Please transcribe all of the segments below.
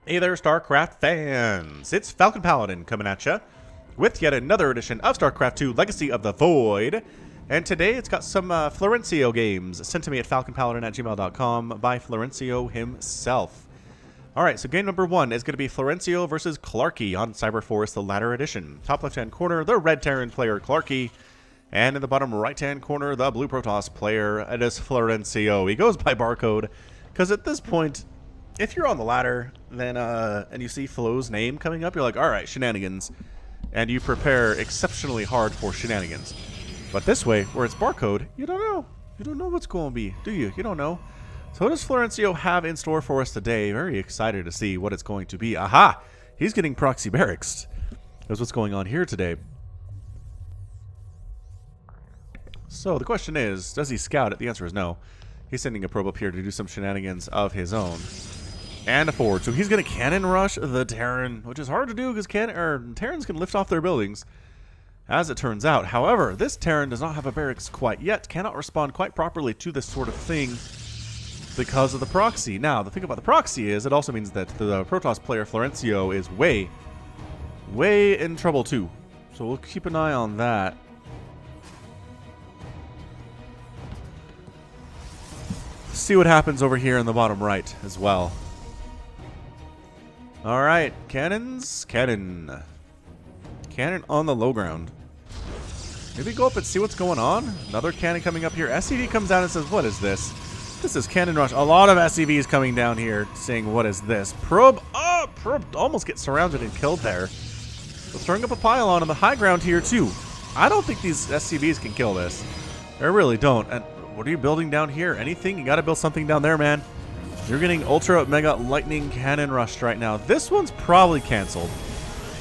Hey there, StarCraft fans! It's Falcon Paladin coming at ya with yet another edition of StarCraft 2 Legacy of the Void. And today it's got some Florencio games sent to me at falconpaladin@gmail.com by Florencio himself. Alright, so game number 1 is going to be Florencio versus Clarky on Cyberforce, the latter edition. Top left-hand corner, the red Terran player Clarky. And in the bottom right-hand corner, the blue Protoss player. It is Florencio. He goes by barcode, because at this point, if you're on the ladder, then and you see Flo's name coming up, you're like, alright, shenanigans. And you prepare exceptionally hard for shenanigans. But this way, where it's barcode, you don't know. You don't know what's going to be, do you? You don't know. So what does Florencio have in store for us today? Very excited to see what it's going to be. Aha! He's getting proxy barracks. That's what's going on here today. So the question is, does he scout it? The answer is no. He's sending a probe up here to do some shenanigans of his own. And a forward. So he's going to cannon rush the Terran, which is hard to do because Terrans can lift off their buildings, as it turns out. However, this Terran does not have a barracks quite yet, cannot respond quite properly to this sort of thing because of the proxy. Now, the thing about the proxy is it also means that the Protoss player Florencio is way in trouble too. So we'll keep an eye on that. See what happens over here in the bottom right as well. Alright, cannons, cannon on the low ground. Maybe go up and see what's going on. Another cannon coming up here. SCV comes down and says, what is this? This is cannon rush. A lot of SCVs coming down here saying, what is this? Probe, probe almost gets surrounded and killed there. So throwing up a pylon on the high ground here too. I don't think these SCVs can kill this. I really don't. And what are you building down here? Anything? You gotta build something down there, man. You're getting ultra mega lightning cannon rushed right now. This one's probably canceled.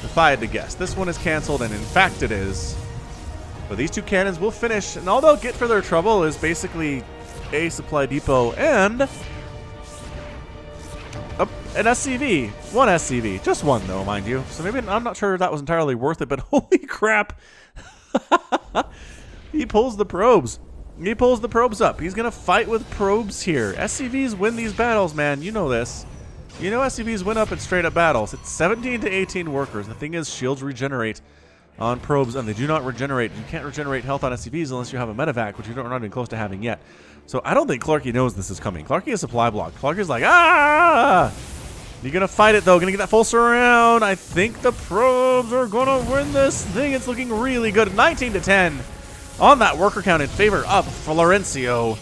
If I had to guess. This one is canceled, and in fact it is. But these two cannons will finish, and all they'll get for their trouble is basically a supply depot and an SCV. One SCV. Just one, though, mind you. So maybe I'm not sure that was entirely worth it, but holy crap. He pulls the probes. He pulls the probes up. He's going to fight with probes here. SCVs win these battles, man. You know this. You know SCVs win up in straight up battles. It's 17 to 18 workers. The thing is, shields regenerate on probes, and they do not regenerate. You can't regenerate health on SCVs unless you have a medevac, which you're not even close to having yet. So I don't think Clarky knows this is coming. Clarky is supply block. Clarky's like, ah! You're going to fight it, though. Going to get that full surround. I think the probes are going to win this thing. It's looking really good. 19 to 10. On that worker count in favor of Florencio.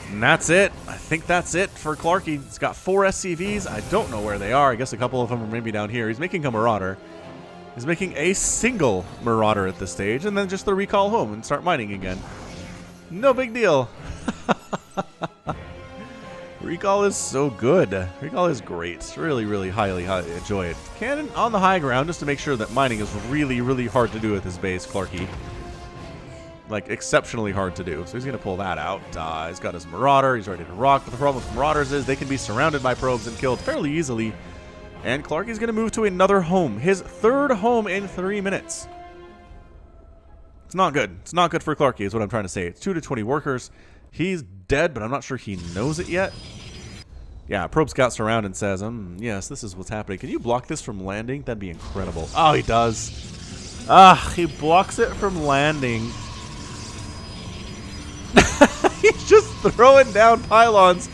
And that's it. I think that's it for Clarky. He's got 4 SCVs. I don't know where they are. I guess a couple of them are maybe down here. He's making a Marauder. He's making a single Marauder at this stage, and then just the recall home and start mining again. No big deal. Recall is so good. Recall is great. Really highly enjoy it. Cannon on the high ground just to make sure that mining is really hard to do at this base, Clarky. Like, exceptionally hard to do. So he's going to pull that out. He's got his Marauder. He's ready to rock. But the problem with Marauders is they can be surrounded by probes and killed fairly easily. And Clarky's going to move to another home. His 3rd home in 3 minutes. It's not good. It's not good for Clarky is what I'm trying to say. It's 2 to 20 workers. He's dead, but I'm not sure he knows it yet. Yeah, probe scouts around and says, yes, this is what's happening. Can you block this from landing? That'd be incredible. Oh, he does. He blocks it from landing. He's just throwing down pylons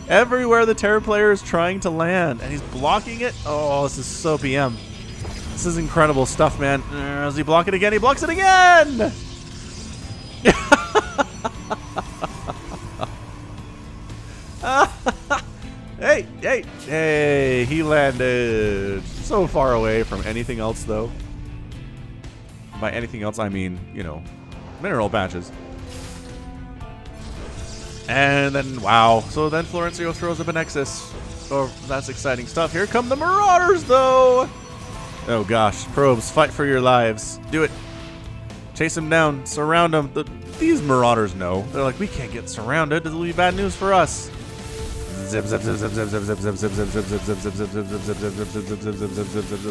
everywhere the Terra player is trying to land, and he's blocking it. Oh, this is so PM. This is incredible stuff, man. Does he block it again? He blocks it again! Hey, he landed so far away from anything else, though. By anything else, I mean, you know, mineral patches. And then, wow. So then Florencio throws up a Nexus. Oh, that's exciting stuff. Here come the Marauders, though. Oh, gosh. Probes, fight for your lives. Do it. Chase them down. Surround them. These Marauders know. They're like, we can't get surrounded. This will be bad news for us. Zip, zip, zip, zip, zip, zip, zip, zip, zip, zip, zip, zip, zip, zip, zip,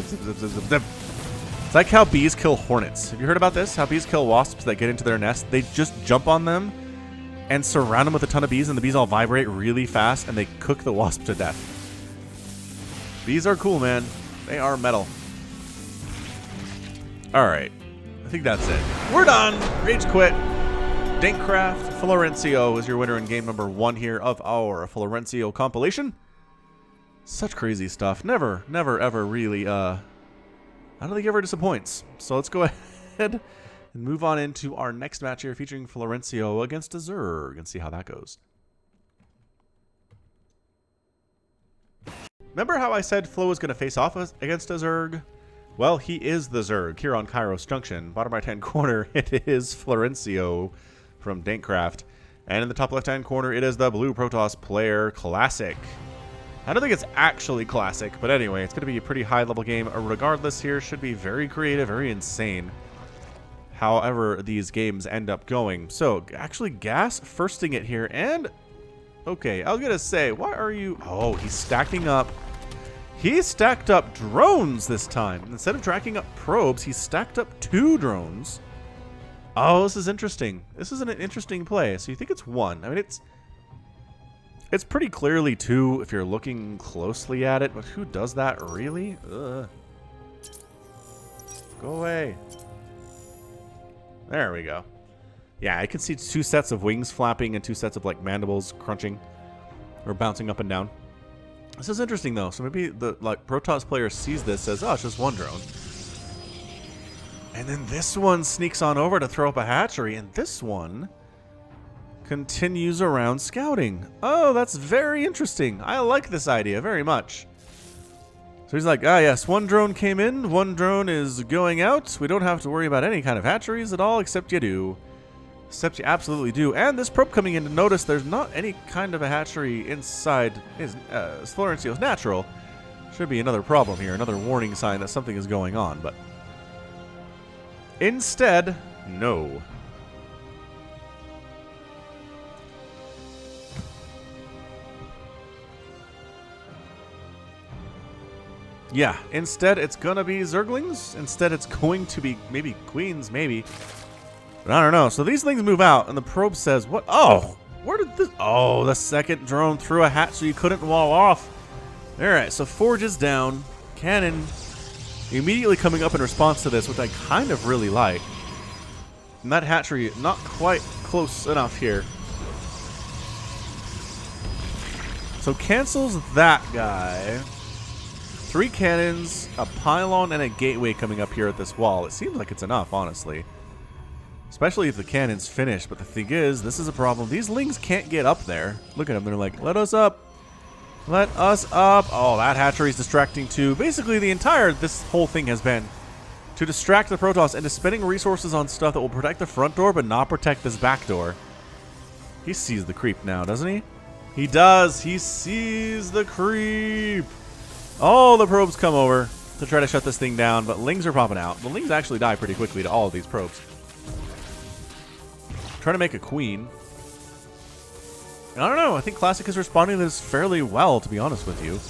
zip, zip, zip, zip. It's like how bees kill hornets. Have you heard about this? How bees kill wasps that get into their nest? They just jump on them and surround them with a ton of bees, and the bees all vibrate really fast, and they cook the wasp to death. Bees are cool, man. They are metal. Alright. I think that's it. We're done! Rage quit. StarCraft Florencio is your winner in game number 1 here of our Florencio compilation. Such crazy stuff. Never, ever really, I don't think it ever disappoints. So let's go ahead and move on into our next match here featuring Florencio against a Zerg and see how that goes. Remember how I said Flo was going to face off against a Zerg? Well, he is the Zerg here on Kairos Junction. Bottom right-hand corner, it is Florencio from StarCraft. And in the top left-hand corner, it is the Blue Protoss player Classic. I don't think it's actually Classic, but anyway, it's going to be a pretty high-level game. Regardless here, should be very creative, very insane. However, these games end up going. So, actually, Gas firsting it here, and... Okay, I was going to say, why are you... Oh, he's stacking up... He stacked up drones this time. Instead of tracking up probes, he stacked up 2 drones. Oh, this is interesting. This is an interesting play. So you think it's 1. I mean, it's pretty clearly 2 if you're looking closely at it. But who does that, really? Ugh. Go away. There we go. Yeah, I can see 2 sets of wings flapping and 2 sets of, like, mandibles crunching or bouncing up and down. This is interesting, though. So maybe the Protoss player sees this, says, oh, it's just 1 drone. And then this one sneaks on over to throw up a hatchery, and this one continues around scouting. Oh, that's very interesting. I like this idea very much. So he's like, ah, yes, 1 drone came in, 1 drone is going out. We don't have to worry about any kind of hatcheries at all, except you do. Except you absolutely do. And this probe coming in to notice there's not any kind of a hatchery inside Florencio's natural. Should be another problem here, another warning sign that something is going on, but instead, no. Yeah, instead it's gonna be Zerglings. Instead it's going to be maybe Queens, maybe. But I don't know. So these things move out, and the probe says, what? Oh, where did this? Oh, the second drone threw a hatch so you couldn't wall off. All right, so Forge is down. Cannon immediately coming up in response to this, which I kind of really like. And that hatchery not quite close enough here. So cancels that guy. 3 cannons, a pylon, and a gateway coming up here at this wall. It seems like it's enough, honestly. Especially if the cannon's finished. But the thing is, this is a problem. These lings can't get up there. Look at them. They're like, let us up. Let us up. Oh, that hatchery's distracting too. Basically, this whole thing has been to distract the Protoss into spending resources on stuff that will protect the front door but not protect this back door. He sees the creep now, doesn't he? He does. He sees the creep. All the probes come over to try to shut this thing down, but lings are popping out. The lings actually die pretty quickly to all of these probes. Trying to make a queen. And I don't know. I think Classic is responding to this fairly well, to be honest with you.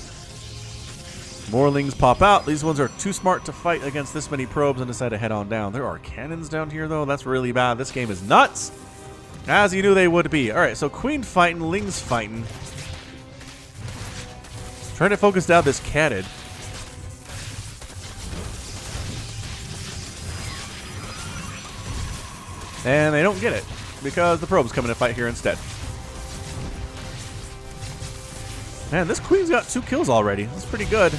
More lings pop out. These ones are too smart to fight against this many probes and decide to head on down. There are cannons down here, though. That's really bad. This game is nuts. As you knew they would be. All right, so queen fighting, lings fighting. Trying to focus down this cannon. And they don't get it, because the probes come in to fight here instead. Man, this queen's got 2 kills already. That's pretty good.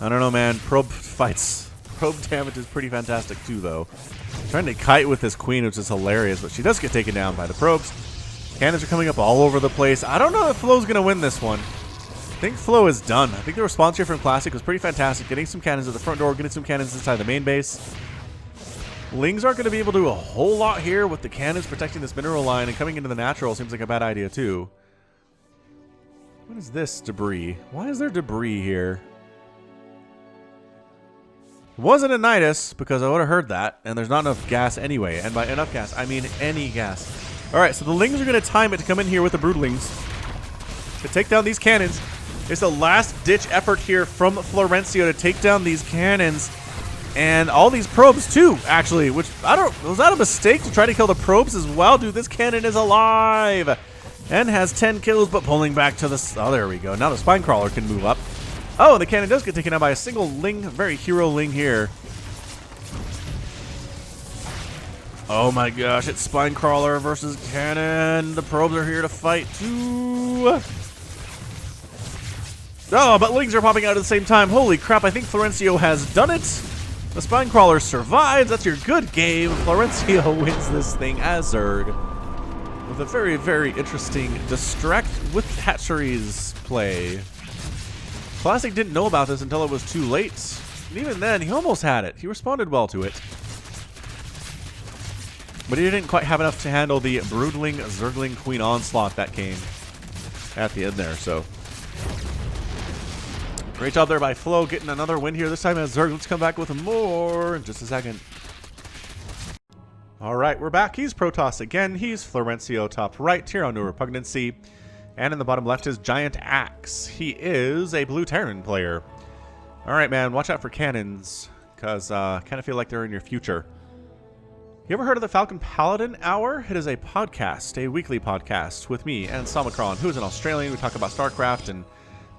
I don't know, man. Probe fights. Probe damage is pretty fantastic too, though. Trying to kite with this queen, which is hilarious, but she does get taken down by the probes. Cannons are coming up all over the place. I don't know if Flo's going to win this one. I think Flo is done. I think the response here from Classic was pretty fantastic. Getting some cannons at the front door, getting some cannons inside the main base. Lings aren't going to be able to do a whole lot here with the cannons protecting this mineral line, and coming into the natural seems like a bad idea too. What is this debris? Why is there debris here? It wasn't a Nidus, because I would have heard that, and there's not enough gas anyway. And by enough gas, I mean any gas. Alright, so the lings are going to time it to come in here with the broodlings to take down these cannons. It's a last-ditch effort here from Florencio to take down these cannons. And all these probes too, actually, which was that a mistake to try to kill the probes as well? Dude, this cannon is alive and has 10 kills, but pulling back to the, oh, there we go. Now the spine crawler can move up. Oh, and the cannon does get taken out by a single Ling, very hero Ling here. Oh my gosh, it's spine crawler versus cannon. The probes are here to fight too. Oh, but Lings are popping out at the same time. Holy crap, I think Florencio has done it. The spine crawler survives. That's your good game. Florencio wins this thing as Zerg with a very, very interesting distract with hatcheries play. Classic didn't know about this until it was too late. And even then, he almost had it. He responded well to it. But he didn't quite have enough to handle the Broodling Zergling Queen onslaught that came at the end there, so. Great job there by Flo, getting another win here. This time as Zerg. Let's come back with more in just a second. All right, we're back. He's Protoss again. He's Florencio top right, Tyranno No Repugnancy. And in the bottom left is Giant Axe. He is a Blue Terran player. All right, man, watch out for cannons, because I kind of feel like they're in your future. You ever heard of the Falcon Paladin Hour? It is a podcast, a weekly podcast with me and Samacron, who is an Australian. We talk about StarCraft and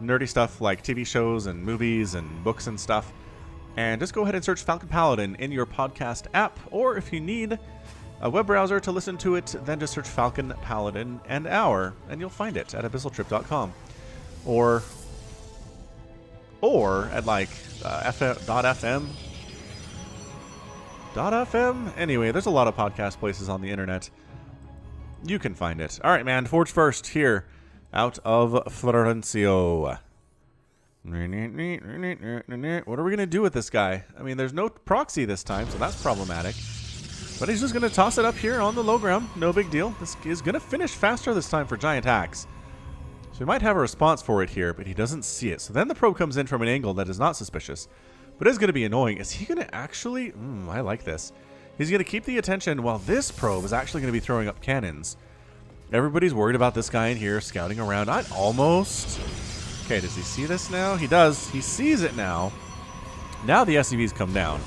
nerdy stuff like TV shows and movies and books and stuff. And just go ahead and search Falcon Paladin in your podcast app, or if you need a web browser to listen to it, then just search Falcon Paladin and Hour, and you'll find it at abyssaltrip.com. Or at like .fm. .fm? Anyway, there's a lot of podcast places on the internet. You can find it. All right, man. Forge first here out of Florencio. What are we going to do with this guy? I mean, there's no proxy this time, so that's problematic. But he's just going to toss it up here on the low ground. No big deal. This is going to finish faster this time for Giant Axe. So he might have a response for it here, but he doesn't see it. So then the probe comes in from an angle that is not suspicious. But is going to be annoying. Is he going to actually... I like this. He's going to keep the attention while this probe is actually going to be throwing up cannons. Everybody's worried about this guy in here scouting around. Almost. Okay, does he see this now? He does. He sees it now. Now the SCVs come down.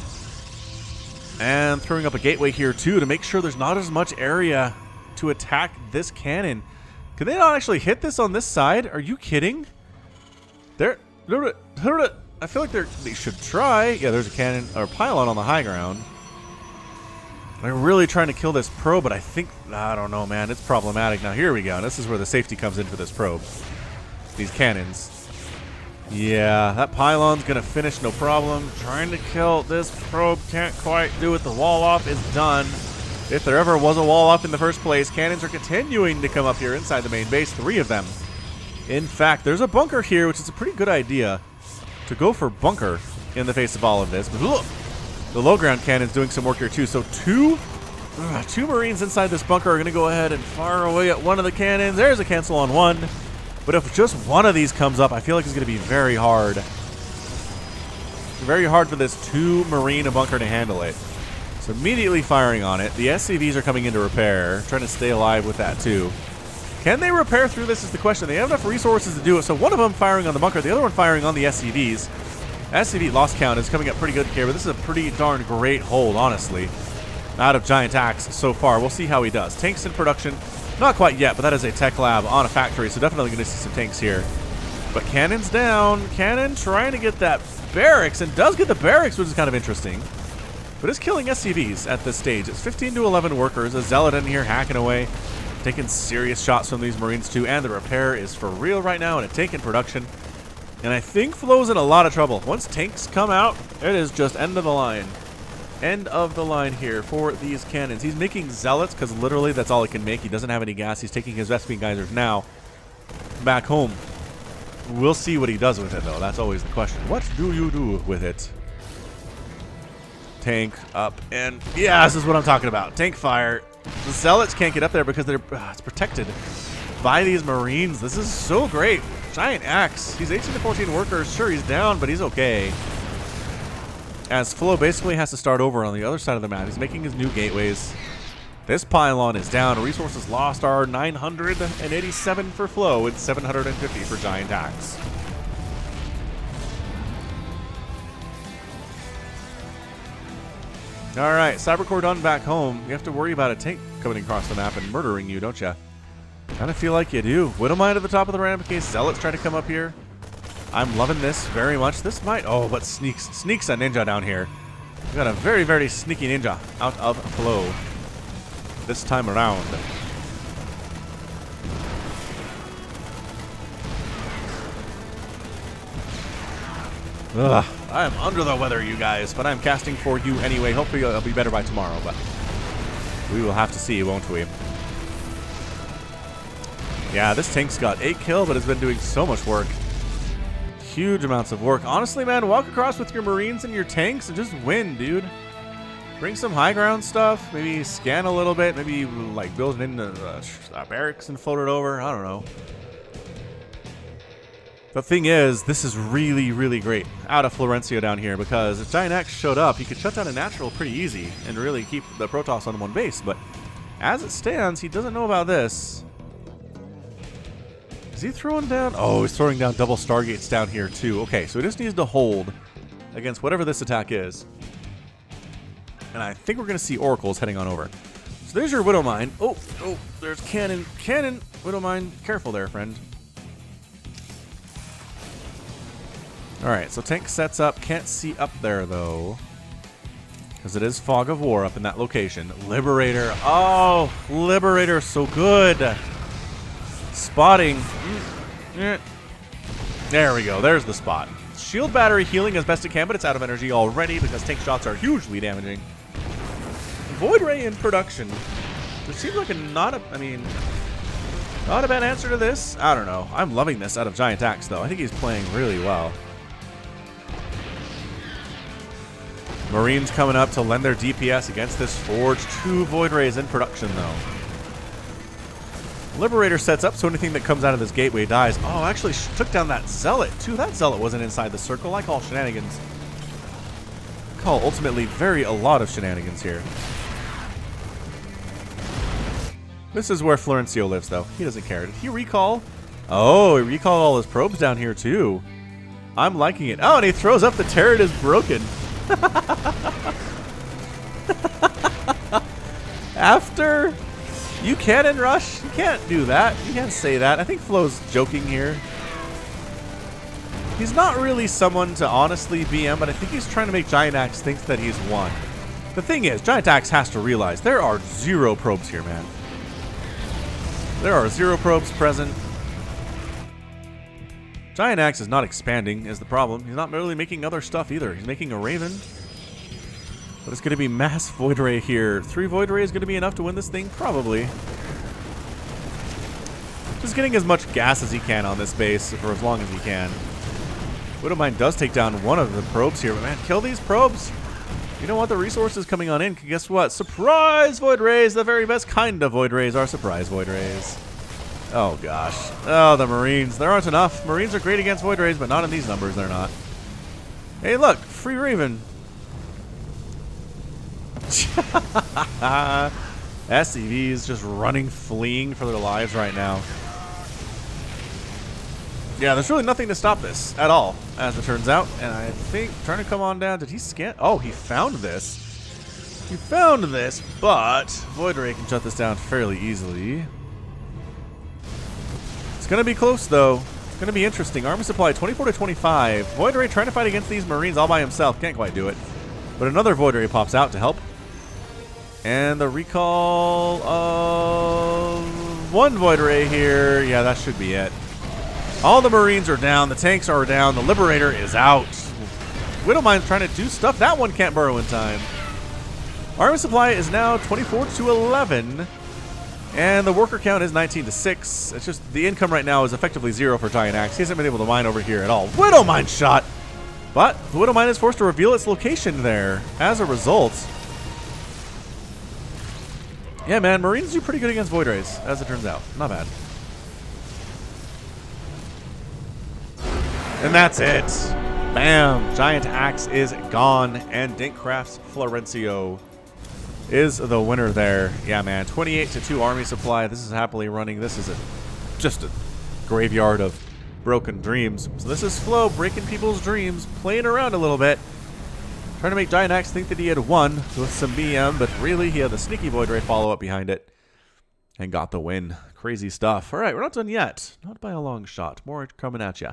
And throwing up a gateway here too to make sure there's not as much area to attack this cannon. Can they not actually hit this on this side? Are you kidding? I feel like they should try. Yeah, there's a cannon or pylon on the high ground. They're really trying to kill this probe, but I don't know, man. It's problematic. Now, here we go. This is where the safety comes in for this probe. These cannons. Yeah, that pylon's going to finish no problem. Trying to kill this probe. Can't quite do it. The wall off is done. If there ever was a wall off in the first place, cannons are continuing to come up here inside the main base. 3 of them. In fact, there's a bunker here, which is a pretty good idea to go for bunker in the face of all of this. But look, the low ground cannon's doing some work here too. So two Marines inside this bunker are going to go ahead and fire away at one of the cannons. There's a cancel on one. But if just one of these comes up, I feel like it's going to be very hard. Very hard for this 2 Marine bunker to handle it. So immediately firing on it. The SCVs are coming in to repair, trying to stay alive with that too. Can they repair through this is the question. They have enough resources to do it. So one of them firing on the bunker, the other one firing on the SCVs. SCV loss count is coming up pretty good here, but this is a pretty darn great hold, honestly, out of Giant Axe so far. We'll see how he does. Tanks in production. Not quite yet, but that is a tech lab on a factory, so definitely going to see some tanks here. But cannon's down. Cannon trying to get that barracks, and does get the barracks, which is kind of interesting. But is killing SCVs at this stage. It's 15 to 11 workers. A Zealot in here hacking away. Taking serious shots from these Marines too, and the repair is for real right now, and a tank in production. And I think Flo's in a lot of trouble. Once tanks come out, it is just end of the line. End of the line here for these cannons. He's making Zealots, because literally that's all he can make. He doesn't have any gas. He's taking his Vespene Geysers now back home. We'll see what he does with it, though. That's always the question. What do you do with it? Tank up, and yeah, this is what I'm talking about. Tank fire. The Zealots can't get up there because they're it's protected by these Marines. This is so great. Giant Axe. He's 18 to 14 workers. Sure, he's down, but he's okay. As Flo basically has to start over on the other side of the map. He's making his new gateways. This pylon is down. Resources lost are 987 for Flo and 750 for Giant Axe. Alright, Cybercore done back home. You have to worry about a tank coming across the map and murdering you, don't you? Kind of feel like you do. Widowmine at the top of the random case. Zealots trying to come up here. I'm loving this very much. This might... Oh, but sneaks a ninja down here. We got a very, very sneaky ninja out of flow this time around. Ugh, I am under the weather, you guys, but I'm casting for you anyway. Hopefully I'll be better by tomorrow, but we will have to see, won't we? Yeah, this tank's got 8 kill, but has been doing so much work. Huge amounts of work. Honestly, man, walk across with your Marines and your tanks and just win, dude. Bring some high ground stuff. Maybe scan a little bit. Maybe, like, build it into barracks and float it over. I don't know. The thing is, this is really, really great out of Florencio down here, because if Giant Axe showed up, he could shut down a natural pretty easy and really keep the Protoss on one base. But as it stands, he doesn't know about this. Is he throwing down? Oh, he's throwing down double Stargates down here too. Okay, so he just needs to hold against whatever this attack is. And I think we're going to see Oracles heading on over. So there's your Widowmine. Oh, there's Cannon. Cannon, Widowmine. Careful there, friend. Alright, so tank sets up. Can't see up there, though, because it is Fog of War up in that location. Liberator. Oh, Liberator, so good. Spotting. There we go. There's the spot. Shield battery healing as best it can, but it's out of energy already because tank shots are hugely damaging. Void Ray in production. It seems like not a bad answer to this. I don't know. I'm loving this out of Giant Axe, though. I think he's playing really well. Marines coming up to lend their DPS against this Forge. 2 Void Rays in production, though. Liberator sets up, so anything that comes out of this gateway dies. Oh, actually took down that Zealot, too. That Zealot wasn't inside the circle. I call shenanigans. I call ultimately a lot of shenanigans here. This is where Florencio lives, though. He doesn't care. Did he recall? Oh, he recalled all his probes down here, too. I'm liking it. Oh, and he throws up the turret is broken. After... You cannon rush? You can't do that. You can't say that. I think Flo's joking here. He's not really someone to honestly BM, but I think he's trying to make Giant Axe think that he's won. The thing is, Giant Axe has to realize there are 0 probes here, man. There are 0 probes present. Giant Axe is not expanding is the problem. He's not really making other stuff either. He's making a Raven. But it's going to be mass Void Ray here. 3 Void Ray is going to be enough to win this thing? Probably. Just getting as much gas as he can on this base for as long as he can. Widowmine does take down one of the probes here. But man, kill these probes. You know what? The resources coming on in. Guess what? Surprise Void Rays. The very best kind of Void Rays are surprise Void Rays. Oh, gosh. Oh, the Marines. There aren't enough. Marines are great against Void Rays, but not in these numbers. They're not. Hey, look. Free Raven. SCVs just running, fleeing for their lives right now. Yeah, there's really nothing to stop this at all, as it turns out. And I think, trying to come on down, did he scan? Oh, he found this. He found this, but Void Ray can shut this down fairly easily. It's going to be close, though. It's going to be interesting. Army supply 24 to 25. Void Ray trying to fight against these Marines all by himself. Can't quite do it. But another Void Ray pops out to help. And the recall of 1 Void Ray here. Yeah, that should be it. All the Marines are down. The tanks are down. The Liberator is out. Widowmine's trying to do stuff. That one can't burrow in time. Army supply is now 24 to 11. And the worker count is 19 to 6. It's just the income right now is effectively 0 for Giant Axe. He hasn't been able to mine over here at all. Widowmine shot. But the Widowmine is forced to reveal its location there as a result. Yeah, man, Marines do pretty good against Void Rays, as it turns out. Not bad. And that's it. Bam! Giant Axe is gone, and Dinkcraft's Florencio is the winner there. Yeah, man, 28 to 2 army supply. This is happily running. This is just a graveyard of broken dreams. So this is Flo breaking people's dreams, playing around a little bit. Trying to make Giant Axe think that he had won with some BM, but really he had the sneaky Void Ray follow-up behind it and got the win. Crazy stuff. All right, we're not done yet. Not by a long shot. More coming at you.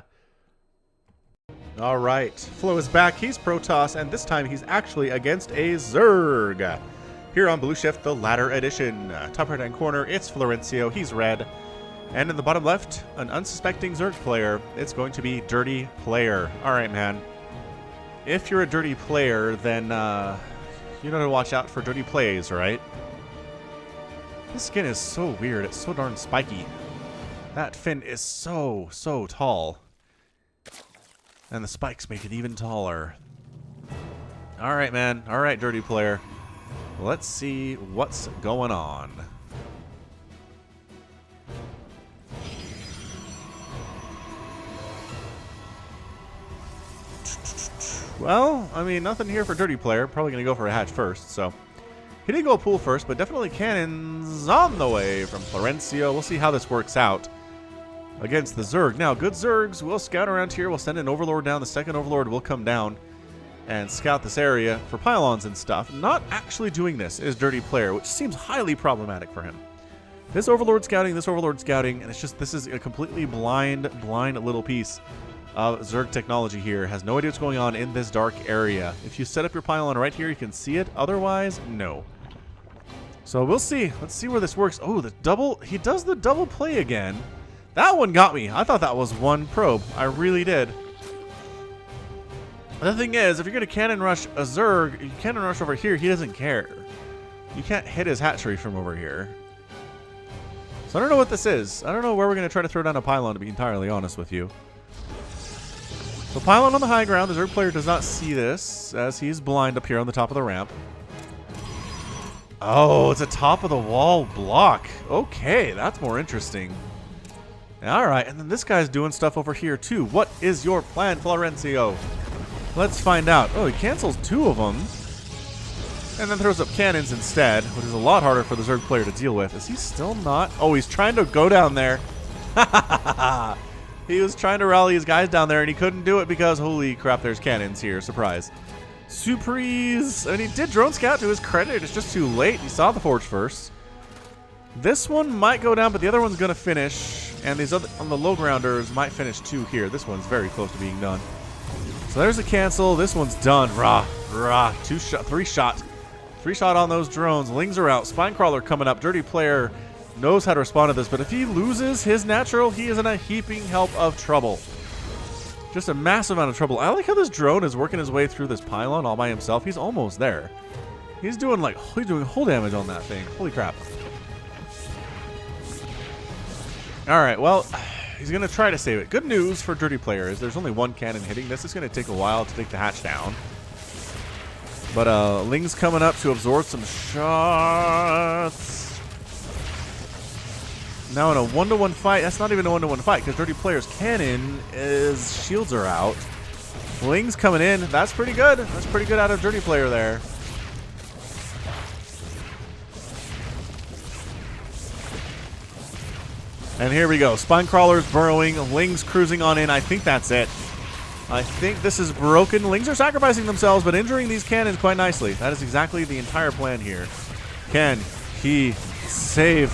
All right, Flo is back. He's Protoss, and this time he's actually against a Zerg. Here on Blue Shift, the Ladder Edition. Top right-hand corner, it's Florencio. He's red. And in the bottom left, an unsuspecting Zerg player. It's going to be Dirty Player. All right, man. If you're a dirty player, then you know to watch out for dirty plays, right? This skin is so weird. It's so darn spiky. That fin is so tall. And the spikes make it even taller. All right, man. All right, dirty player. Let's see what's going on. Well, I mean, nothing here for dirty player. Probably going to go for a hatch first, so... He did go pool first, but definitely cannons on the way from Florencio. We'll see how this works out against the Zerg. Now, good Zergs will scout around here. We'll send an Overlord down. The second Overlord will come down and scout this area for pylons and stuff. Not actually doing this is Dirty Player, which seems highly problematic for him. This Overlord scouting, and it's just, this is a completely blind little piece of Zerg technology here. Has no idea what's going on in this dark area. If you set up your pylon right here, you can see it. Otherwise, no. So we'll see. Let's see where this works. Oh, the double. He does the double play again. That one got me. I thought that was one probe. I really did. The thing is, if you're going to cannon rush a Zerg, you cannon rush over here, he doesn't care. You can't hit his hatchery from over here. So I don't know what this is. I don't know where we're going to try to throw down a pylon, to be entirely honest with you. So pylon on the high ground. The Zerg player does not see this, as he's blind up here on the top of the ramp. Oh, it's a top-of-the-wall block. Okay, that's more interesting. All right, and then this guy's doing stuff over here, too. What is your plan, Florencio? Let's find out. Oh, he cancels two of them. And then throws up cannons instead, which is a lot harder for the Zerg player to deal with. Is he still not? Oh, he's trying to go down there. He was trying to rally his guys down there, and he couldn't do it because, holy crap, there's cannons here. Surprise. Surprise! And he did drone scout to his credit. It's just too late. He saw the forge first. This one might go down, but the other one's going to finish. And these other on the low grounders might finish too here. This one's very close to being done. So there's a cancel. This one's done. Rah. Three shot on those drones. Lings are out. Spinecrawler coming up. Dirty Player knows how to respond to this, but if he loses his natural, he is in a heaping help of trouble. Just a massive amount of trouble. I like how this drone is working his way through this pylon all by himself. He's almost there. He's doing whole damage on that thing. Holy crap. All right, well, he's going to try to save it. Good news for Dirty Player is there's only one cannon hitting this. It's going to take a while to take the hatch down. But Ling's coming up to absorb some shots. Now in a one-to-one fight, that's not even a one-to-one fight because Dirty Player's cannon is shields are out. Ling's coming in. That's pretty good. That's pretty good out of Dirty Player there. And here we go. Spinecrawler's burrowing. Ling's cruising on in. I think that's it. I think this is broken. Lings are sacrificing themselves, but injuring these cannons quite nicely. That is exactly the entire plan here. Can he save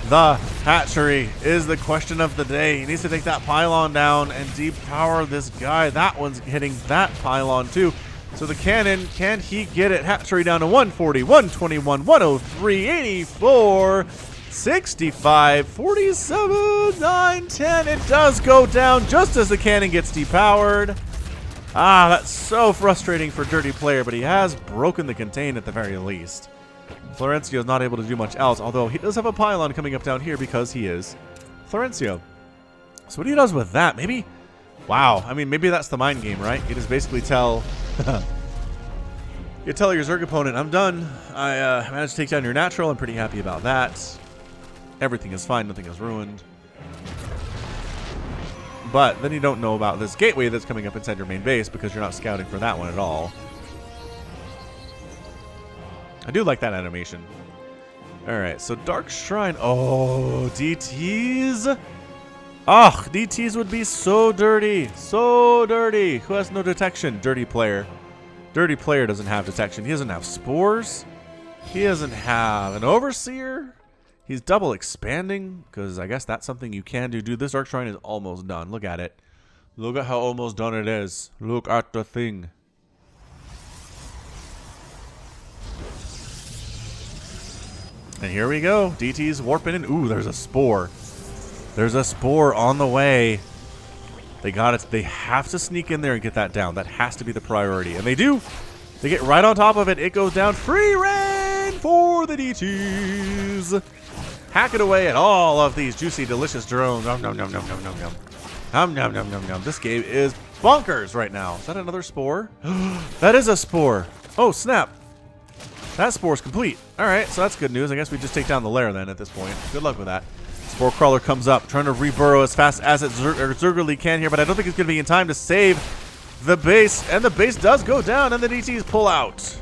the hatchery is the question of the day. He needs to take that pylon down and depower this guy. That one's hitting that pylon too. So the cannon, can he get it? Hatchery down to 140, 121, 103, 84, 65, 47, 9, 10. It does go down just as the cannon gets depowered. Ah, that's so frustrating for Dirty Player, but he has broken the contain at the very least. Florencio is not able to do much else, although he does have a pylon coming up down here because he is Florencio. So what he does with that, maybe... Wow, I mean, maybe that's the mind game, right? You just basically tell... you tell your Zerg opponent, I'm done. I managed to take down your natural. I'm pretty happy about that. Everything is fine. Nothing is ruined. But then you don't know about this gateway that's coming up inside your main base because you're not scouting for that one at all. I do like that animation. Alright, so Dark Shrine. Oh, DTs. Oh, DTs would be so dirty. So dirty. Who has no detection? Dirty Player. Dirty Player doesn't have detection. He doesn't have spores. He doesn't have an overseer. He's double expanding, because I guess that's something you can do. Dude, this Dark Shrine is almost done. Look at it. Look at how almost done it is. Look at the thing. And here we go. DT's warping in. Ooh, there's a spore. There's a spore on the way. They got it. They have to sneak in there and get that down. That has to be the priority. And they do. They get right on top of it. It goes down. Free reign for the DTs. Hack it away at all of these juicy, delicious drones. Nom, nom, nom, nom, nom, nom, nom. Nom, nom, nom, nom, nom. This game is bonkers right now. Is that another spore? That is a spore. Oh, snap. That spore's complete. All right, so that's good news. I guess we just take down the lair then at this point. Good luck with that. Spore Crawler comes up, trying to reburrow as fast as it Zergerly can here, but I don't think it's going to be in time to save the base. And the base does go down, and the DTs pull out.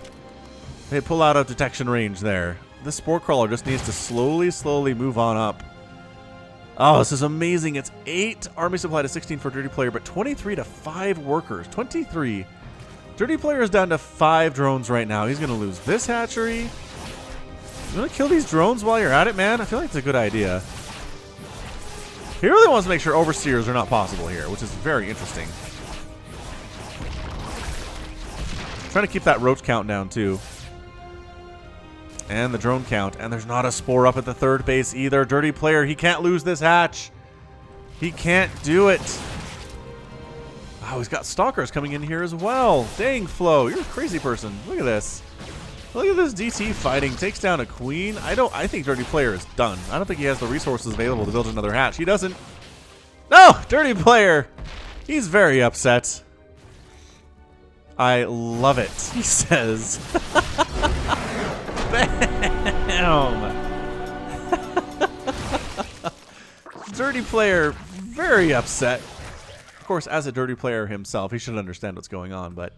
They pull out of detection range there. This Spore Crawler just needs to slowly move on up. Oh, this is amazing. It's 8 army supply to 16 for Dirty Player, but 23 to 5 workers. 23. Dirty Player is down to 5 drones right now. He's going to lose this hatchery. You want to kill these drones while you're at it, man? I feel like it's a good idea. He really wants to make sure overseers are not possible here, which is very interesting. Trying to keep that roach count down, too. And the drone count. And there's not a spore up at the third base either. Dirty Player, he can't lose this hatch. He can't do it. Oh, he's got stalkers coming in here as well. Dang, Flo, you're a crazy person. Look at this. Look at this DT fighting. Takes down a queen. I think Dirty Player is done. I don't think he has the resources available to build another hatch. He doesn't. No! Dirty Player! He's very upset. I love it, he says. Bam! Dirty Player, very upset. Of course, as a Dirty Player himself, he should understand what's going on, but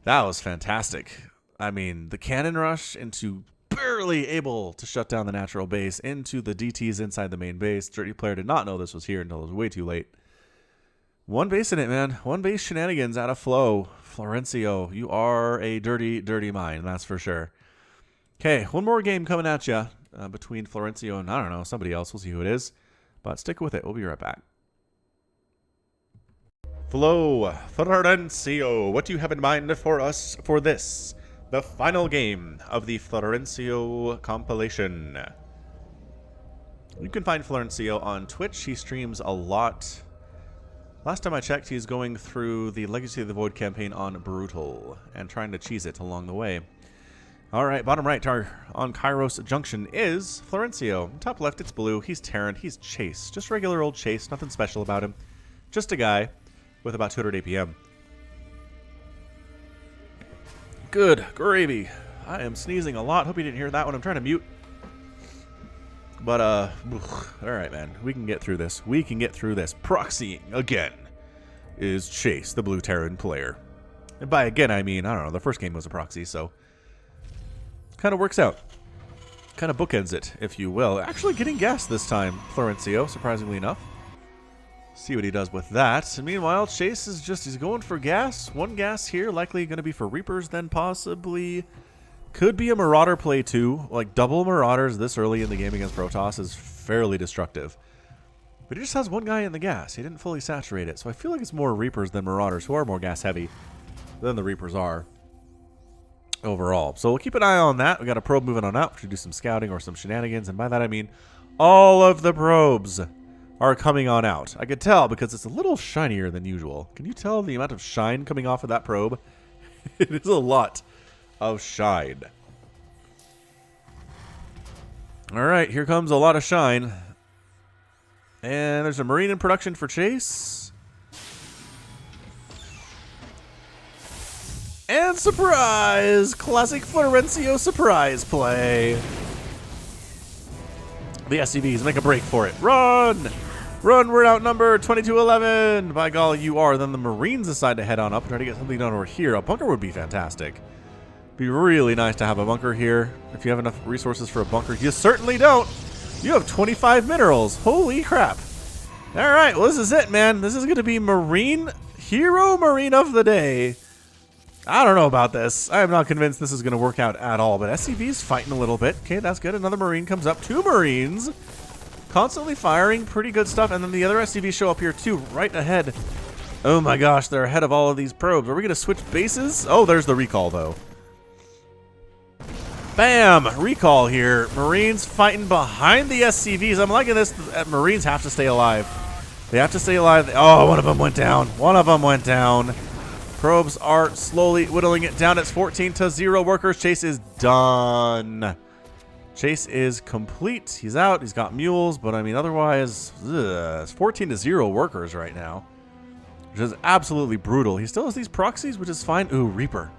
that was fantastic. I mean, the cannon rush into barely able to shut down the natural base into the DTs inside the main base. Dirty Player did not know this was here until it was way too late. One base in it, man. One base shenanigans out of Flo. Florencio, you are a dirty, dirty mind, that's for sure. Okay, one more game coming at you between Florencio and, I don't know, somebody else. We'll see who it is. But stick with it. We'll be right back. Florencio, what do you have in mind for us for this? The final game of the Florencio compilation. You can find Florencio on Twitch. He streams a lot. Last time I checked, he's going through the Legacy of the Void campaign on Brutal and trying to cheese it along the way. Alright, bottom right on Kairos Junction is Florencio. Top left, it's Blue. He's Terran. He's Chase. Just regular old Chase. Nothing special about him. Just a guy with about 200 APM. Good gravy. I am sneezing a lot. Hope you didn't hear that one. I'm trying to mute. But, alright, man. We can get through this. We can get through this. Proxying, again, is Chase, the Blue Terran player. And by again, I mean, I don't know, the first game was a proxy, so kind of works out. Kind of bookends it, if you will. Actually getting gas this time, Florencio, surprisingly enough. See what he does with that. And meanwhile, Chase is just, he's going for gas. One gas here, likely going to be for Reapers, then possibly could be a Marauder play too. Like double Marauders this early in the game against Protoss is fairly destructive. But he just has one guy in the gas. He didn't fully saturate it. So I feel like it's more Reapers than Marauders, who are more gas heavy than the Reapers are overall. So we'll keep an eye on that. We got a probe moving on out to do some scouting or some shenanigans. And by that I mean all of the probes are coming on out. I could tell because it's a little shinier than usual. Can you tell the amount of shine coming off of that probe? It is a lot of shine. Alright, here comes a lot of shine. And there's a Marine in production for Chase. And surprise! Classic Florencio surprise play. The SCVs make a break for it. Run! Run, we're outnumbered, 22-11. By golly, you are. Then the Marines decide to head on up and try to get something done over here. A bunker would be fantastic. Be really nice to have a bunker here. If you have enough resources for a bunker. You certainly don't. You have 25 minerals. Holy crap. Alright, well this is it, man. This is going to be Marine, Hero Marine of the Day. I don't know about this. I am not convinced this is going to work out at all, but SCV's fighting a little bit. Okay, that's good. Another Marine comes up. 2 Marines. Constantly firing. Pretty good stuff. And then the other SCVs show up here too, right ahead. Oh my gosh, they're ahead of all of these probes. Are we going to switch bases? Oh, there's the recall, though. Bam! Recall here. Marines fighting behind the SCVs. I'm liking this. Marines have to stay alive. They have to stay alive. Oh, one of them went down. One of them went down. Probes are slowly whittling it down. It's 14-0 workers. Chase is done. Chase is complete. He's out. He's got mules, but I mean, otherwise, it's 14-0 workers right now, which is absolutely brutal. He still has these proxies, which is fine. Ooh, Reaper.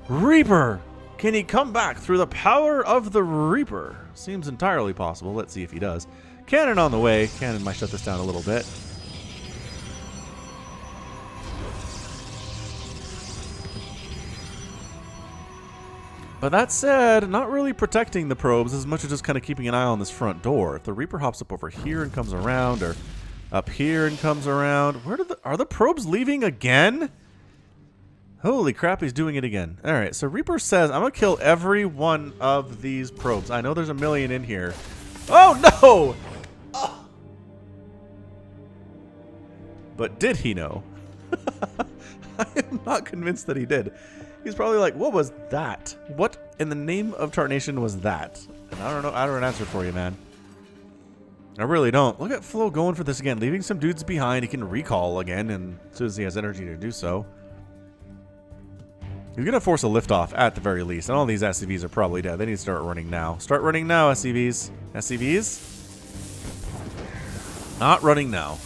Reaper! Can he come back through the power of the Reaper? Seems entirely possible. Let's see if he does. Cannon on the way. Cannon might shut this down a little bit. But that said, not really protecting the probes as much as just kind of keeping an eye on this front door. If the Reaper hops up over here and comes around, or up here and comes around, are the probes leaving again? Holy crap, he's doing it again. All right, so Reaper says, I'm going to kill every one of these probes. I know there's a million in here. Oh, no! Oh. But did he know? I am not convinced that he did. He's probably like, what was that? What in the name of Tarnation was that? And I don't know. I don't have an answer for you, man. I really don't. Look at Flo going for this again, leaving some dudes behind. He can recall again, and as soon as he has energy to do so. He's going to force a liftoff at the very least. And all these SCVs are probably dead. They need to start running now. Start running now, SCVs. SCVs? Not running now.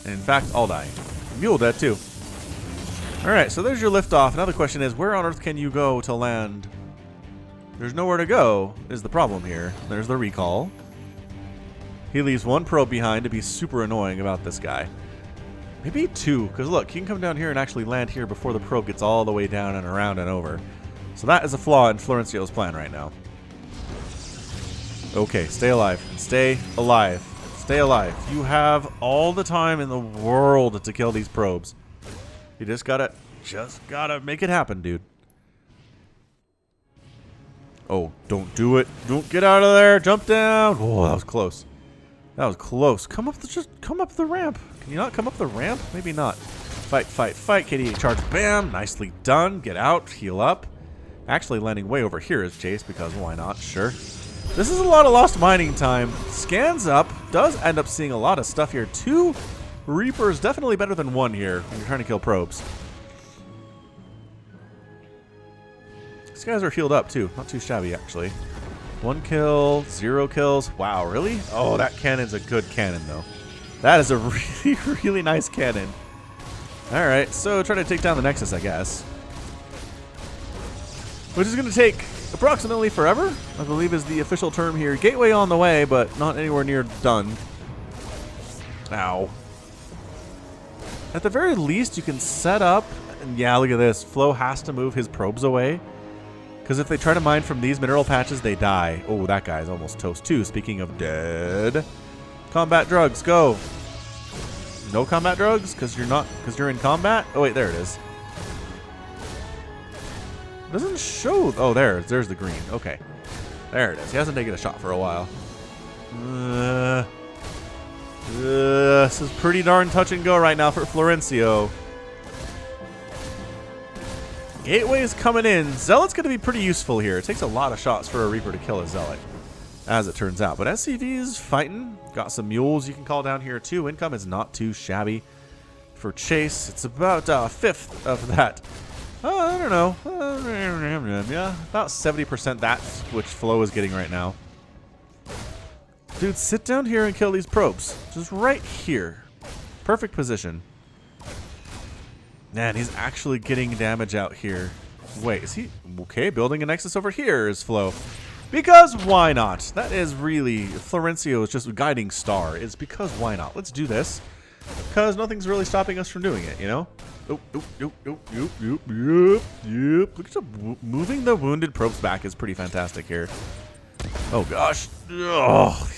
And in fact, all dying. Mule dead, too. Alright, so there's your liftoff. Now the question is, where on earth can you go to land? There's nowhere to go, is the problem here. There's the recall. He leaves 1 probe behind to be super annoying about this guy. Maybe 2, because look, he can come down here and actually land here before the probe gets all the way down and around and over. So that is a flaw in Florencio's plan right now. Okay, stay alive. Stay alive. Stay alive. You have all the time in the world to kill these probes. You just gotta make it happen, dude. Oh, don't do it. Don't get out of there. Jump down. Oh, that was close. That was close. Just come up the ramp. Can you not come up the ramp? Maybe not. Fight, fight, fight. KD8 charge. Bam. Nicely done. Get out. Heal up. Actually landing way over here is Chase, because why not? Sure. This is a lot of lost mining time. Scans up. Does end up seeing a lot of stuff here. 2 Reapers, definitely better than 1 here when you're trying to kill probes. These guys are healed up too. Not too shabby, actually. 1 kill, 0 kills. Wow, really? Oh, that cannon's a good cannon, though. That is a really, really nice cannon. Alright, so try to take down the Nexus, I guess. Which is going to take approximately forever, I believe is the official term here. Gateway on the way, but not anywhere near done. Ow. At the very least, you can set up, and yeah, look at this. Flo has to move his probes away, because if they try to mine from these mineral patches, they die. Oh, that guy's almost toast too. Speaking of dead. Combat drugs, go. No combat drugs, because you're in combat? Oh, wait, there it is. It doesn't show. Oh, there's the green. Okay. There it is. He hasn't taken a shot for a while. This is pretty darn touch and go right now for Florencio. Gateway's coming in. Zealot's going to be pretty useful here. It takes a lot of shots for a Reaper to kill a Zealot, as it turns out. But SCV's fighting. Got some mules you can call down here too. Income is not too shabby for Chase. It's about a fifth of that. I don't know. Yeah, about 70% that which Flo is getting right now. Dude, sit down here and kill these probes. Just right here. Perfect position. Man, he's actually getting damage out here. Wait, is he... Okay, building a Nexus over here is Flo. Because why not? That is really... Florencio is just a guiding star. It's because why not? Let's do this. Because nothing's really stopping us from doing it, you know? Yep. Look at moving the wounded probes back is pretty fantastic here. Oh gosh. Oh,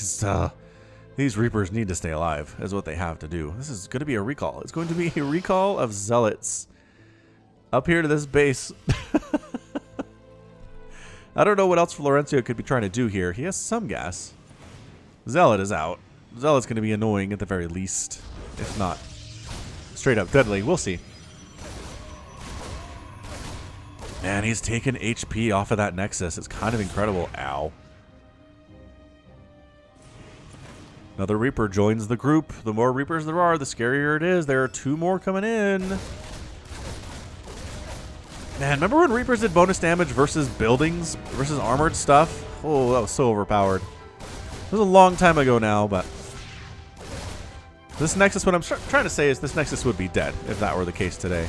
these Reapers need to stay alive, is what they have to do. This is going to be a recall. It's going to be a recall of Zealots. Up here to this base. I don't know what else Florencio could be trying to do here. He has some gas. Zealot is out. Zealot's going to be annoying at the very least. If not straight up deadly. We'll see. Man, he's taken HP off of that Nexus. It's kind of incredible. Ow. Another Reaper joins the group. The more Reapers there are, the scarier it is. There are 2 more coming in. Man, remember when Reapers did bonus damage versus buildings, versus armored stuff? Oh, that was so overpowered. It was a long time ago now, but... This Nexus, what I'm trying to say is this Nexus would be dead if that were the case today.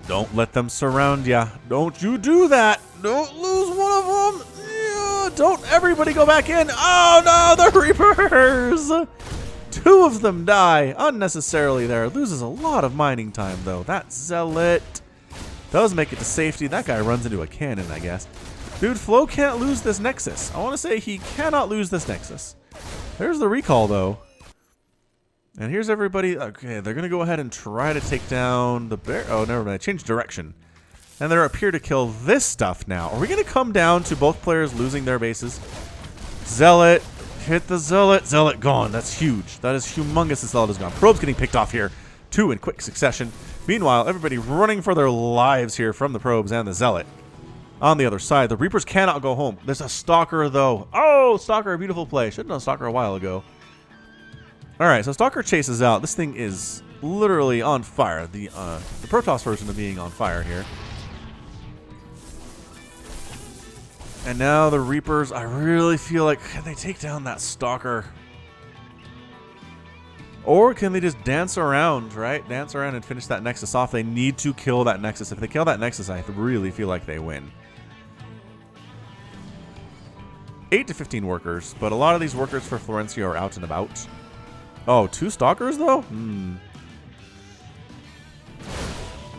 Don't let them surround ya. Don't you do that. Don't lose one of them. Yeah, don't everybody go back in. Oh, no, the Reapers. 2 of them die unnecessarily there. Loses a lot of mining time, though. That Zealot does make it to safety. That guy runs into a cannon, I guess. Dude, Flo can't lose this Nexus. I want to say he cannot lose this Nexus. There's the recall, though. And here's everybody. Okay, they're going to go ahead and try to take down the bear. Oh, never mind. Change direction. And they're up here to kill this stuff now. Are we going to come down to both players losing their bases? Zealot. Hit the Zealot. Zealot gone. That's huge. That is humongous. The Zealot is gone. Probe's getting picked off here. 2 in quick succession. Meanwhile, everybody running for their lives here from the Probes and the Zealot. On the other side, the Reapers cannot go home. There's a Stalker, though. Oh, Stalker, a beautiful play. Should have done Stalker a while ago. All right, so Stalker chases out. This thing is literally on fire. The Protoss version of being on fire here. And now the Reapers, I really feel like, can they take down that Stalker? Or can they just dance around, right? Dance around and finish that Nexus off. They need to kill that Nexus. If they kill that Nexus, I really feel like they win. 8 to 15 workers, but a lot of these workers for Florencio are out and about. Oh, 2 Stalkers, though?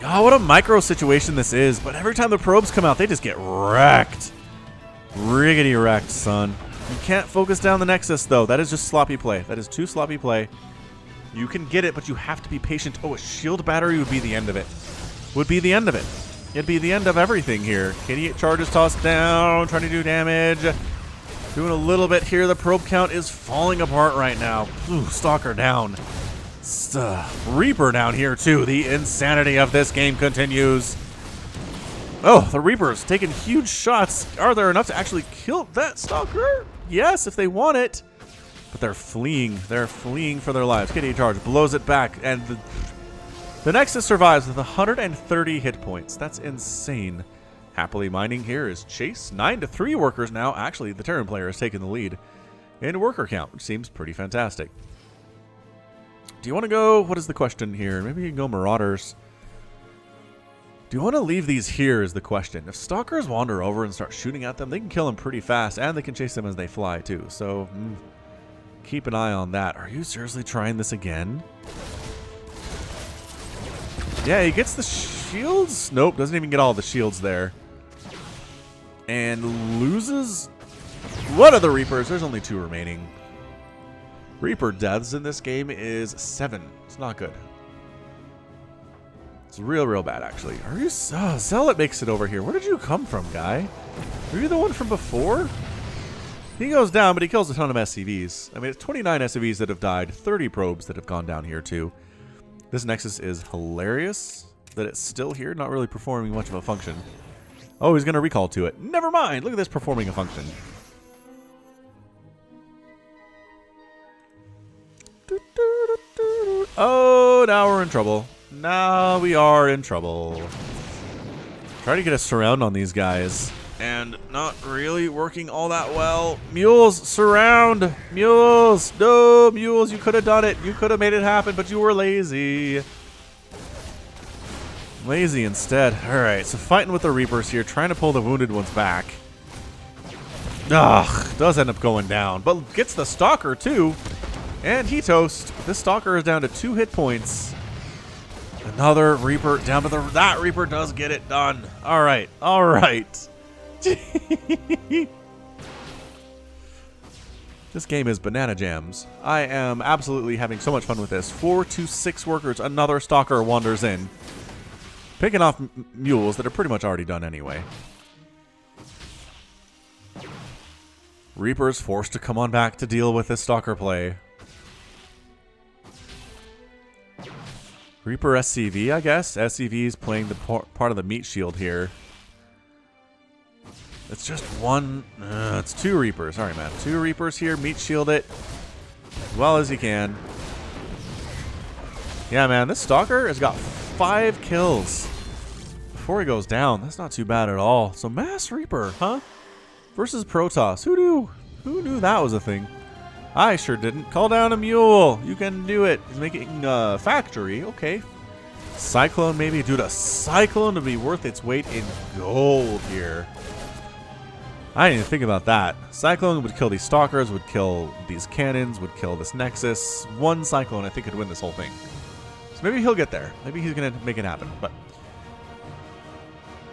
Oh, what a micro situation this is. But every time the Probes come out, they just get wrecked. Riggedy wrecked, son. You can't focus down the Nexus, though. That is just sloppy play. That is too sloppy play. You can get it, but you have to be patient. Oh, a shield battery would be the end of it. Would be the end of it. It'd be the end of everything here. KD8 charges tossed down, trying to do damage. Doing a little bit here. The probe count is falling apart right now. Ooh, Stalker down. Reaper down here, too. The insanity of this game continues. Oh, the Reapers taking huge shots. Are there enough to actually kill that Stalker? Yes, if they want it. But they're fleeing. They're fleeing for their lives. KD8 charge blows it back. And the Nexus survives with 130 hit points. That's insane. Happily mining here is Chase. 9 to 3 workers now. Actually, the Terran player has taken the lead in worker count, which seems pretty fantastic. Do you want to go? What is the question here? Maybe you can go Marauders. Do you want to leave these here is the question. If Stalkers wander over and start shooting at them, they can kill them pretty fast, and they can chase them as they fly, too. So, keep an eye on that. Are you seriously trying this again? Yeah, he gets the shields. Nope, doesn't even get all the shields there. And loses one of the Reapers. There's only 2 remaining. Reaper deaths in this game is 7. It's not good. It's real bad, actually. Are you... Oh, Zealot makes it over here. Where did you come from, guy? Were you the one from before? He goes down, but he kills a ton of SCVs. I mean, it's 29 SCVs that have died. 30 probes that have gone down here, too. This Nexus is hilarious that it's still here, not really performing much of a function. Oh, he's going to recall to it. Never mind. Look at this performing a function. Oh, now we're in trouble. Now we are in trouble. Try to get a surround on these guys. And not really working all that well. Mules, surround! Mules! No, Mules, you could have done it. You could have made it happen, but you were lazy. Lazy instead. Alright, so fighting with the Reapers here, trying to pull the wounded ones back. Ugh, does end up going down, but gets the Stalker too. And he toast. This Stalker is down to 2 hit points. Another Reaper down, but that Reaper does get it done. Alright, alright. This game is banana jams. I am absolutely having so much fun with this. 4 to 6 workers. Another stalker wanders in. Picking off mules that are pretty much already done anyway. Reaper's forced to come on back to deal with this stalker play. Reaper SCV, I guess. SCV is playing the part of the meat shield here. It's just one. It's 2 Reapers. All right, man. 2 Reapers here. Meat shield it as well as he can. Yeah, man. This stalker has got 5 kills before he goes down. That's not too bad at all. So Mass Reaper, huh? Versus Protoss. Who knew? Who knew that was a thing? I sure didn't. Call down a mule. You can do it. He's making a factory. Okay. Cyclone maybe. Dude, a Cyclone to be worth its weight in gold here. I didn't even think about that. Cyclone would kill these stalkers, would kill these cannons, would kill this Nexus. One Cyclone, I think, could win this whole thing. So maybe he'll get there. Maybe he's going to make it happen. But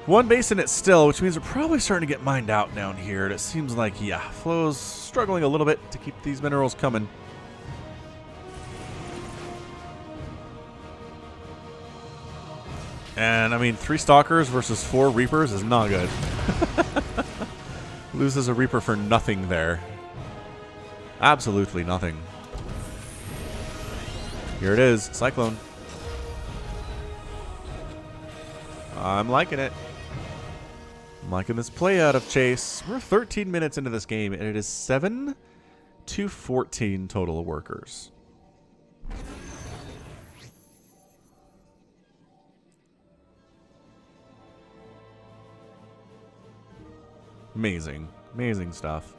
1 base in it still, which means we're probably starting to get mined out down here. And it seems like, yeah, Flo's struggling a little bit to keep these minerals coming. And, I mean, 3 stalkers versus 4 Reapers is not good. Loses a Reaper for nothing there. Absolutely nothing. Here it is. Cyclone. I'm liking it. I'm liking this play out of Chase. We're 13 minutes into this game, and it is 7 to 14 total workers. Amazing. Amazing stuff.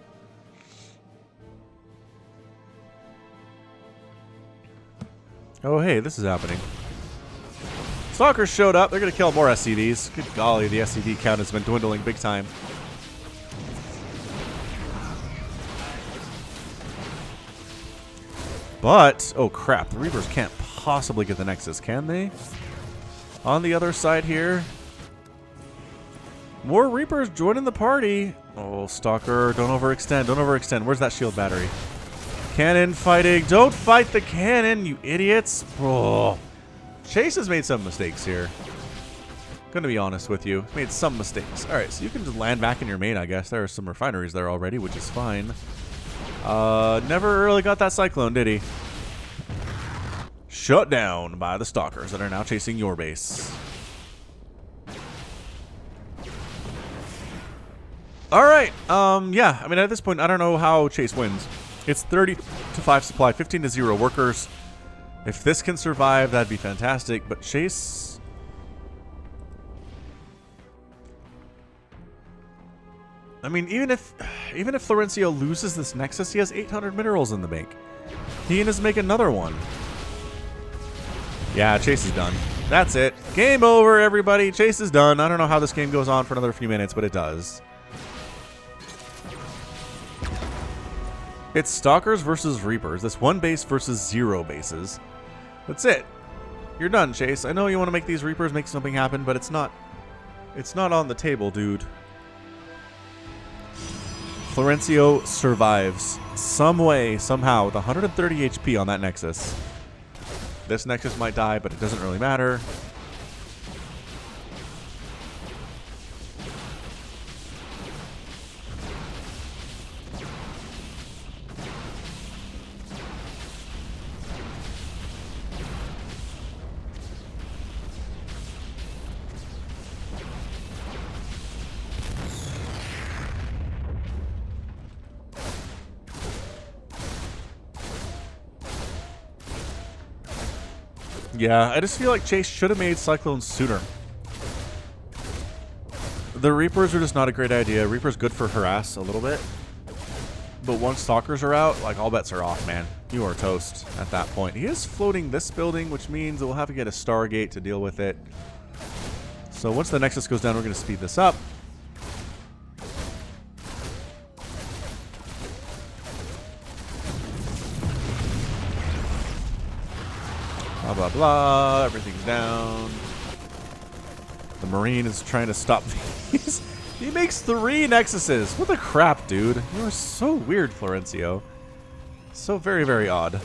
Oh, hey, this is happening. Stalkers showed up. They're going to kill more SCVs. Good golly, the SCV count has been dwindling big time. But, oh crap, the Reapers can't possibly get the Nexus, can they? On the other side here, more Reapers joining the party. Oh, Stalker, don't overextend, don't overextend. Where's that shield battery? Cannon fighting. Don't fight the cannon, you idiots. Oh. Chase has made some mistakes here. Gonna be honest with you. Made some mistakes. Alright, so you can just land back in your main, I guess. There are some refineries there already, which is fine. Never really got that Cyclone, did he? Shut down by the Stalkers that are now chasing your base. Alright, yeah, I mean, at this point, I don't know how Chase wins. It's 30 to 5 supply, 15 to 0 workers. If this can survive, that'd be fantastic, but Chase... I mean, even if Florencio loses this Nexus, he has 800 minerals in the bank. He can just make another one. Yeah, Chase is done. That's it. Game over, everybody. Chase is done. I don't know how this game goes on for another few minutes, but it does. It's Stalkers versus Reapers. This 1 base versus 0 bases. That's it. You're done, Chase. I know you want to make these Reapers make something happen, but it's not on the table, dude. Florencio survives some way, somehow, with 130 HP on that Nexus. This Nexus might die, but it doesn't really matter. Yeah, I just feel like Chase should have made Cyclone sooner. The Reapers are just not a great idea. Reaper's good for harass a little bit. But once Stalkers are out, like, all bets are off, man. You are toast at that point. He is floating this building, which means we'll have to get a Stargate to deal with it. So once the Nexus goes down, we're going to speed this up. Blah, blah, blah. Everything's down. The Marine is trying to stop these. He makes 3 Nexuses. What the crap, dude? You are so weird, Florencio. So very, very odd.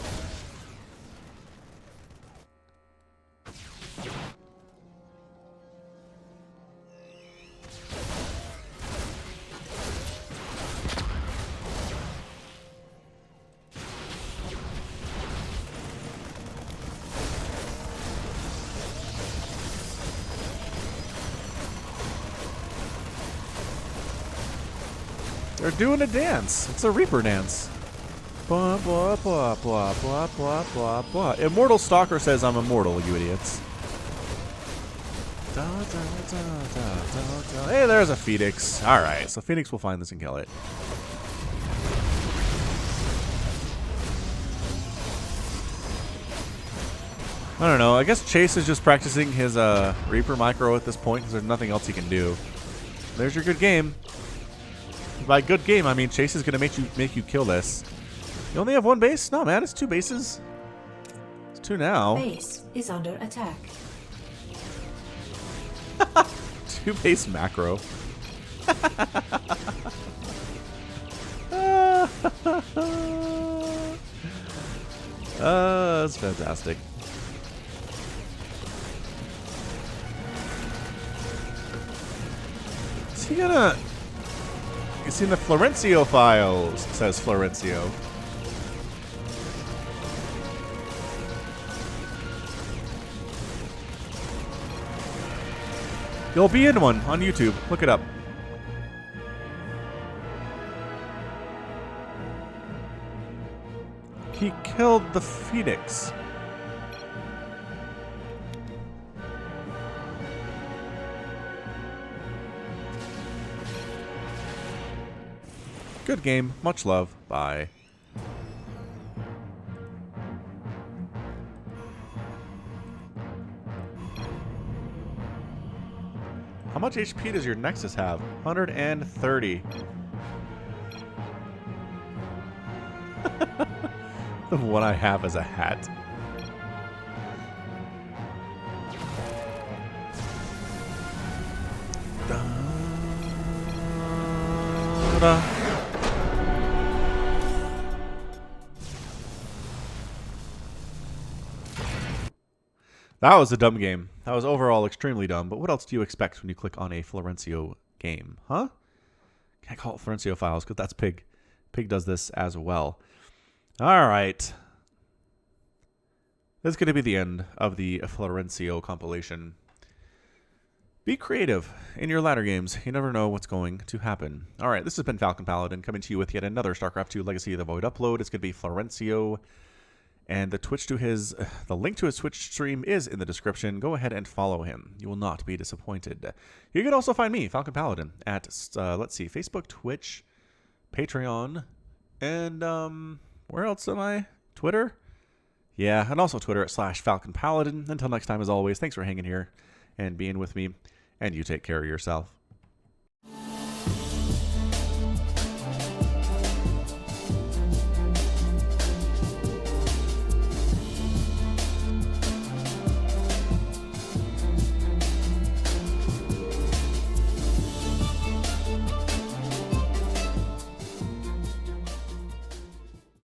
They're doing a dance. It's a Reaper dance. Blah, blah, blah, blah, blah, blah, blah, blah. Immortal Stalker says I'm immortal, you idiots. Da, da, da, da, da, da. Hey, there's a Phoenix. Alright, so Phoenix will find this and kill it. I don't know. I guess Chase is just practicing his Reaper micro at this point because there's nothing else he can do. There's your good game. By good game, I mean Chase is gonna make you kill this. You only have one base? No, man, it's 2 bases. It's 2 now. Base is under attack. 2 base macro. That's fantastic. Is he gonna... It's in the Florencio files, says Florencio. You'll be in one on YouTube. Look it up. He killed the Phoenix. Good game. Much love. Bye. How much HP does your Nexus have? 130. The one I have is a hat. Da-da. That was a dumb game. That was overall extremely dumb, but what else do you expect when you click on a Florencio game? Huh? Can't call it Florencio files because that's Pig. Pig does this as well. Alright. This is going to be the end of the Florencio compilation. Be creative in your ladder games. You never know what's going to happen. Alright, this has been Falcon Paladin coming to you with yet another StarCraft 2 Legacy of the Void upload. It's going to be Florencio. And the link to his Twitch stream is in the description. Go ahead and follow him. You will not be disappointed. You can also find me, Falcon Paladin, at, let's see, Facebook, Twitch, Patreon, and, where else am I? Twitter? Yeah, and also Twitter @FalconPaladin. Until next time, as always, thanks for hanging here and being with me, and you take care of yourself.